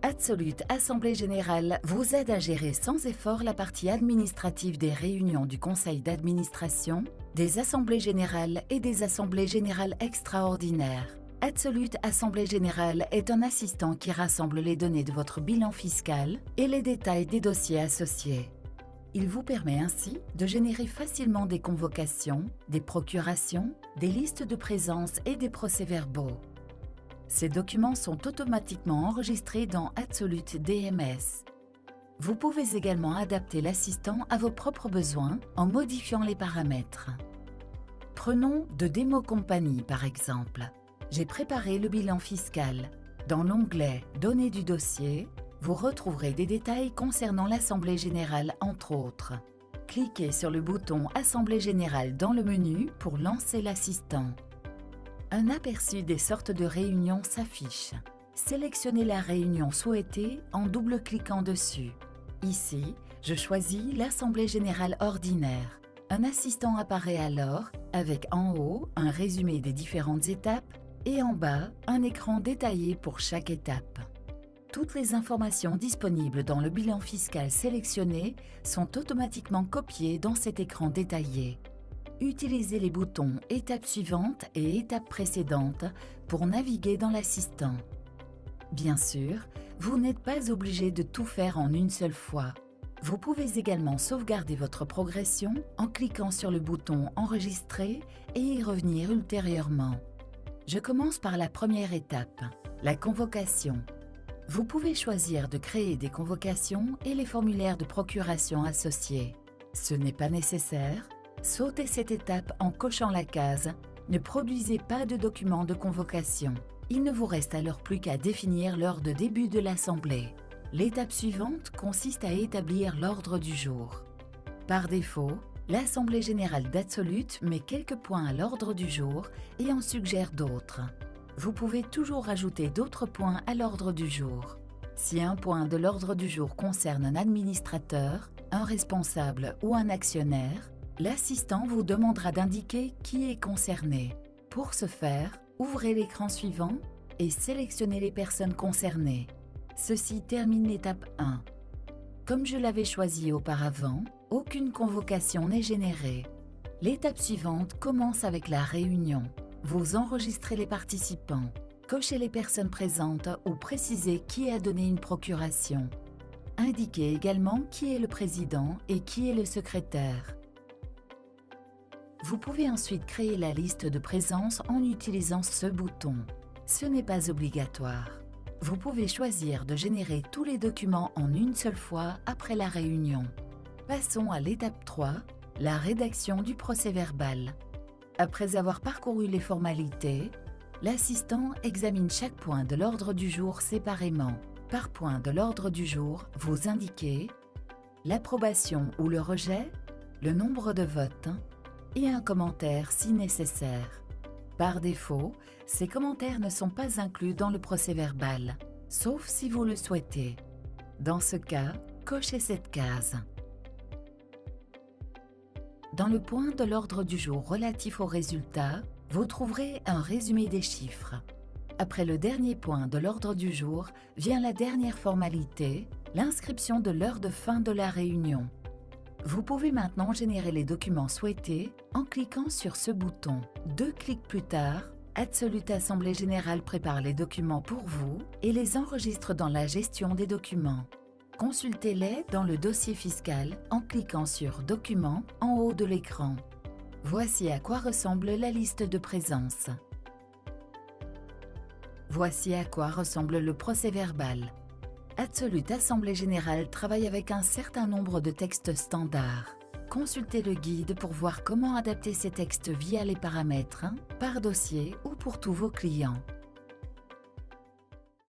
Absolute Assemblée Générale vous aide à gérer sans effort la partie administrative des réunions du conseil d'administration, des assemblées générales et des assemblées générales extraordinaires. Absolute Assemblée Générale est un assistant qui rassemble les données de votre bilan fiscal et les détails des dossiers associés. Il vous permet ainsi de générer facilement des convocations, des procurations, des listes de présence et des procès-verbaux. Ces documents sont automatiquement enregistrés dans Absolute DMS. Vous pouvez également adapter l'assistant à vos propres besoins en modifiant les paramètres. Prenons de Démo Compagnie par exemple. J'ai préparé le bilan fiscal. Dans l'onglet « Données du dossier », vous retrouverez des détails concernant l'Assemblée générale entre autres. Cliquez sur le bouton « Assemblée générale » dans le menu pour lancer l'assistant. Un aperçu des sortes de réunions s'affiche. Sélectionnez la réunion souhaitée en double-cliquant dessus. Ici, je choisis l'Assemblée générale ordinaire. Un assistant apparaît alors avec en haut un résumé des différentes étapes et en bas un écran détaillé pour chaque étape. Toutes les informations disponibles dans le bilan fiscal sélectionné sont automatiquement copiées dans cet écran détaillé. Utilisez les boutons « Étape suivante » et « Étape précédente » pour naviguer dans l'assistant. Bien sûr, vous n'êtes pas obligé de tout faire en une seule fois. Vous pouvez également sauvegarder votre progression en cliquant sur le bouton « Enregistrer » et y revenir ultérieurement. Je commence par la première étape, la convocation. Vous pouvez choisir de créer des convocations et les formulaires de procuration associés. Ce n'est pas nécessaire. Sautez cette étape en cochant la case « Ne produisez pas de document de convocation ». Il ne vous reste alors plus qu'à définir l'heure de début de l'Assemblée. L'étape suivante consiste à établir l'ordre du jour. Par défaut, l'Assemblée générale d'Absolute met quelques points à l'ordre du jour et en suggère d'autres. Vous pouvez toujours ajouter d'autres points à l'ordre du jour. Si un point de l'ordre du jour concerne un administrateur, un responsable ou un actionnaire, l'assistant vous demandera d'indiquer qui est concerné. Pour ce faire, ouvrez l'écran suivant et sélectionnez les personnes concernées. Ceci termine l'étape 1. Comme je l'avais choisi auparavant, aucune convocation n'est générée. L'étape suivante commence avec la réunion. Vous enregistrez les participants, cochez les personnes présentes ou précisez qui a donné une procuration. Indiquez également qui est le président et qui est le secrétaire. Vous pouvez ensuite créer la liste de présence en utilisant ce bouton. Ce n'est pas obligatoire. Vous pouvez choisir de générer tous les documents en une seule fois après la réunion. Passons à l'étape 3, la rédaction du procès-verbal. Après avoir parcouru les formalités, l'assistant examine chaque point de l'ordre du jour séparément. Par point de l'ordre du jour, vous indiquez l'approbation ou le rejet, le nombre de votes, et un commentaire si nécessaire. Par défaut, ces commentaires ne sont pas inclus dans le procès-verbal, sauf si vous le souhaitez. Dans ce cas, cochez cette case. Dans le point de l'ordre du jour relatif aux résultats, vous trouverez un résumé des chiffres. Après le dernier point de l'ordre du jour vient la dernière formalité, l'inscription de l'heure de fin de la réunion. Vous pouvez maintenant générer les documents souhaités en cliquant sur ce bouton. 2 clics plus tard, Absolute Assemblée Générale prépare les documents pour vous et les enregistre dans la gestion des documents. Consultez-les dans le dossier fiscal en cliquant sur « Documents » en haut de l'écran. Voici à quoi ressemble la liste de présence. Voici à quoi ressemble le procès-verbal. Absolute Assemblée Générale travaille avec un certain nombre de textes standards. Consultez le guide pour voir comment adapter ces textes via les paramètres, par dossier ou pour tous vos clients.